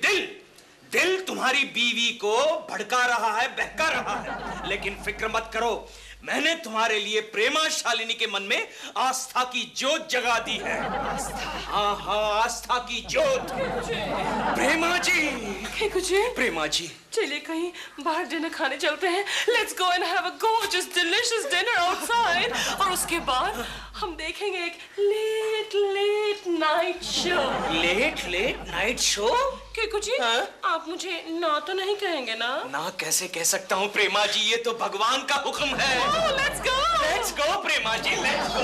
दिल तुम्हारी बीवी को भड़का रहा है, बहका रहा है, लेकिन फिक्र मत करो, मैंने तुम्हारे लिए प्रेमा शालिनी के मन में आस्था की जोत जगा दी है। हाँ, आस्था की जोत। प्रेमा जी, चलिए कहीं बाहर डिनर खाने चलते हैं। Let's go and have a gorgeous, delicious dinner outside. और उसके बाद हम देखेंगे एक late night show. Late night show? Keku ji, आप मुझे ना तो नहीं कहेंगे ना? ना कैसे कह सकता हूँ प्रेमा जी, ये तो भगवान का हुक्म है। Let's go. Prema ji, let's go.